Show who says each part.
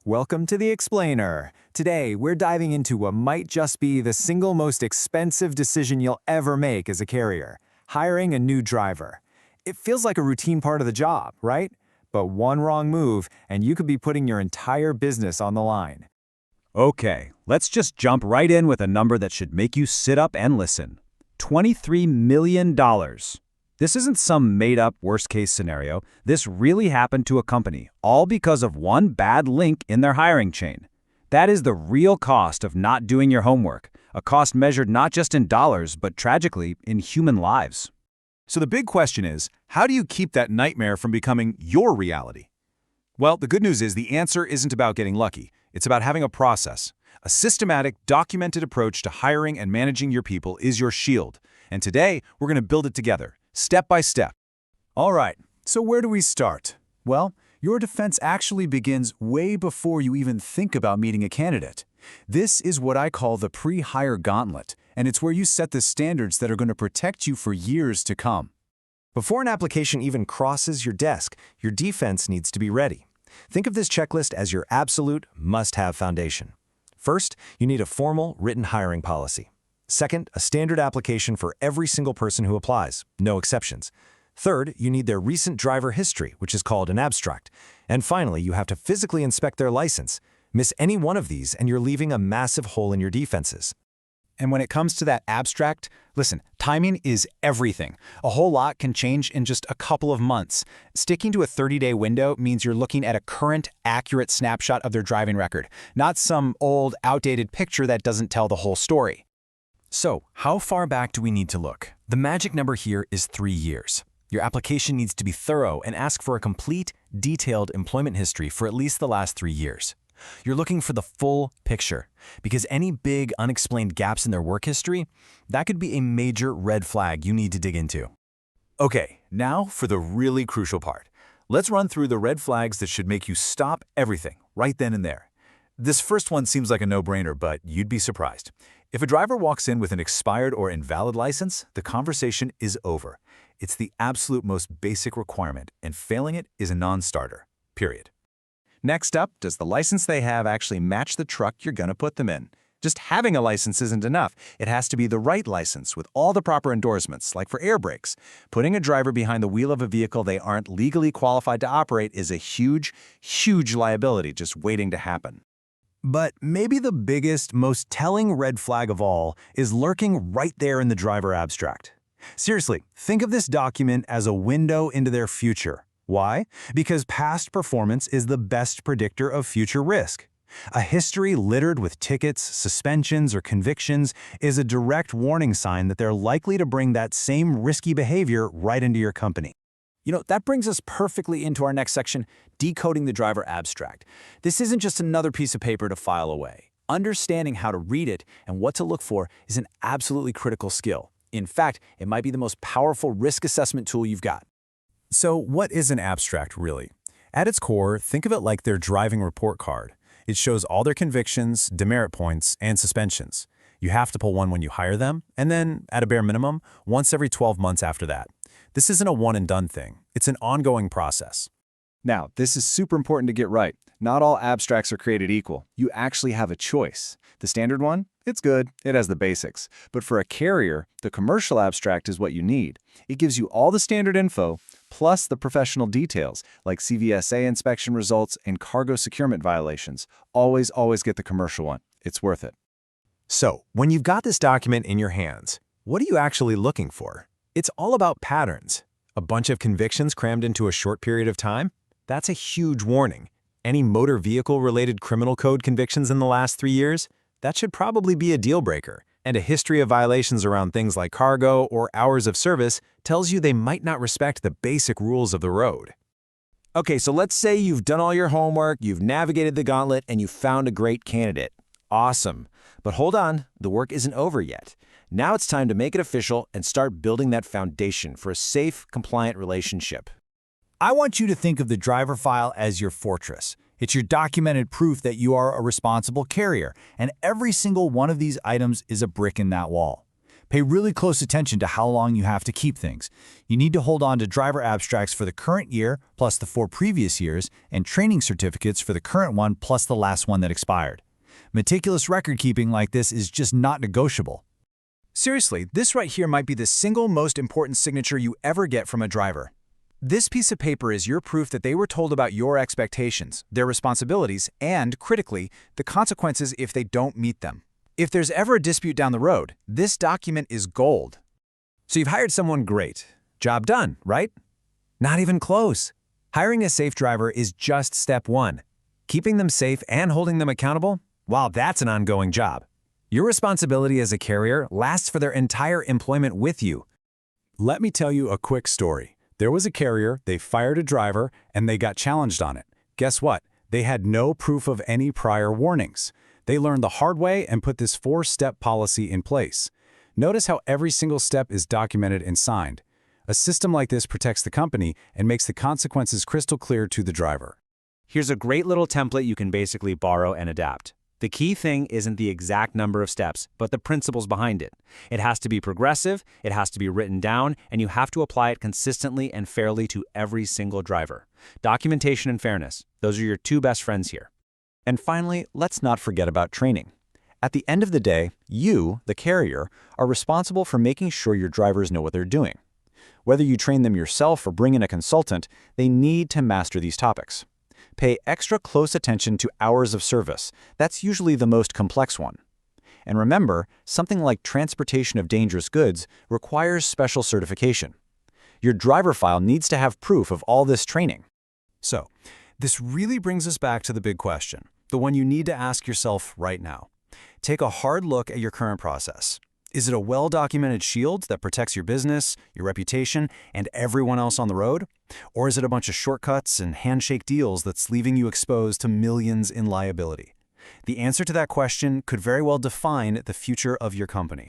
Speaker 1: Welcome to The Explainer. Today, we're diving into what might just be the single most expensive decision you'll ever make as a carrier: hiring a new driver. It feels like a routine part of the job, right? But one wrong move, and you could be putting your entire business on the line.
Speaker 2: Okay, let's just jump right in with a number that should make you sit up and listen. $23 million. This isn't some made-up worst-case scenario. This really happened to a company, all because of one bad link in their hiring chain. That is the real cost of not doing your homework, a cost measured not just in dollars, but tragically, in human lives.
Speaker 3: So the big question is, how do you keep that nightmare from becoming your reality? Well, the good news is the answer isn't about getting lucky. It's about having a process. A systematic, documented approach to hiring and managing your people is your shield. And today, we're going to build it together, step by step.
Speaker 4: All right, so where do we start? Well, your defense actually begins way before you even think about meeting a candidate. This is what I call the pre-hire gauntlet, and it's where you set the standards that are going to protect you for years to come.
Speaker 5: Before an application even crosses your desk, your defense needs to be ready. Think of this checklist as your absolute must-have foundation. First, you need a formal, written hiring policy. Second, a standard application for every single person who applies, no exceptions. Third, you need their recent driver history, which is called an abstract. And finally, you have to physically inspect their license. Miss any one of these, and you're leaving a massive hole in your defenses.
Speaker 6: And when it comes to that abstract, listen, timing is everything. A whole lot can change in just a couple of months. Sticking to a 30-day window means you're looking at a current, accurate snapshot of their driving record, not some old, outdated picture that doesn't tell the whole story.
Speaker 7: So, how far back do we need to look? The magic number here is 3 years. Your application needs to be thorough and ask for a complete, detailed employment history for at least the last 3 years. You're looking for the full picture, because any big, unexplained gaps in their work history, that could be a major red flag you need to dig into.
Speaker 3: Okay, now for the really crucial part. Let's run through the red flags that should make you stop everything right then and there. This first one seems like a no-brainer, but you'd be surprised. If a driver walks in with an expired or invalid license, the conversation is over. It's the absolute most basic requirement, and failing it is a non-starter, period.
Speaker 1: Next up, does the license they have actually match the truck you're going to put them in? Just having a license isn't enough. It has to be the right license with all the proper endorsements, like for air brakes. Putting a driver behind the wheel of a vehicle they aren't legally qualified to operate is a huge, huge liability just waiting to happen. But maybe the biggest, most telling red flag of all is lurking right there in the driver abstract. Seriously, think of this document as a window into their future. Why? Because past performance is the best predictor of future risk. A history littered with tickets, suspensions, or convictions is a direct warning sign that they're likely to bring that same risky behavior right into your company.
Speaker 6: You know, that brings us perfectly into our next section, decoding the driver abstract. This isn't just another piece of paper to file away. Understanding how to read it and what to look for is an absolutely critical skill. In fact, it might be the most powerful risk assessment tool you've got.
Speaker 4: So what is an abstract, really? At its core, think of it like their driving report card. It shows all their convictions, demerit points, and suspensions. You have to pull one when you hire them, and then, at a bare minimum, once every 12 months after that. This isn't a one-and-done thing. It's an ongoing process.
Speaker 2: Now, this is super important to get right. Not all abstracts are created equal. You actually have a choice. The standard one? It's good. It has the basics. But for a carrier, the commercial abstract is what you need. It gives you all the standard info, plus the professional details, like CVSA inspection results and cargo securement violations. Always get the commercial one. It's worth it.
Speaker 5: So, when you've got this document in your hands, what are you actually looking for? It's all about patterns. A bunch of convictions crammed into a short period of time? That's a huge warning. Any motor vehicle-related criminal code convictions in the last 3 years? That should probably be a deal breaker. And a history of violations around things like cargo or hours of service tells you they might not respect the basic rules of the road. Okay, so let's say you've done all your homework, you've navigated the gauntlet, and you've found a great candidate. Awesome. But hold on, the work isn't over yet. Now it's time to make it official and start building that foundation for a safe, compliant relationship.
Speaker 4: I want you to think of the driver file as your fortress. It's your documented proof that you are a responsible carrier, and every single one of these items is a brick in that wall.
Speaker 6: Pay really close attention to how long you have to keep things. You need to hold on to driver abstracts for the current year plus the 4 previous years, and training certificates for the current one plus the last one that expired. Meticulous record keeping like this is just not negotiable.
Speaker 2: Seriously, this right here might be the single most important signature you ever get from a driver. This piece of paper is your proof that they were told about your expectations, their responsibilities, and, critically, the consequences if they don't meet them. If there's ever a dispute down the road, this document is gold.
Speaker 1: So you've hired someone great. Job done, right? Not even close. Hiring a safe driver is just step 1. Keeping them safe and holding them accountable? Well, that's an ongoing job. Your responsibility as a carrier lasts for their entire employment with you.
Speaker 4: Let me tell you a quick story. There was a carrier, they fired a driver, and they got challenged on it. Guess what? They had no proof of any prior warnings. They learned the hard way and put this 4-step policy in place. Notice how every single step is documented and signed. A system like this protects the company and makes the consequences crystal clear to the driver.
Speaker 2: Here's a great little template you can basically borrow and adapt. The key thing isn't the exact number of steps, but the principles behind it. It has to be progressive, it has to be written down, and you have to apply it consistently and fairly to every single driver. Documentation and fairness, those are your 2 best friends here.
Speaker 6: And finally, let's not forget about training. At the end of the day, you, the carrier, are responsible for making sure your drivers know what they're doing. Whether you train them yourself or bring in a consultant, they need to master these topics. Pay extra close attention to hours of service. That's usually the most complex one. And remember, something like transportation of dangerous goods requires special certification. Your driver file needs to have proof of all this training.
Speaker 4: So, this really brings us back to the big question, the one you need to ask yourself right now. Take a hard look at your current process. Is it a well-documented shield that protects your business, your reputation, and everyone else on the road? Or is it a bunch of shortcuts and handshake deals that's leaving you exposed to millions in liability? The answer to that question could very well define the future of your company.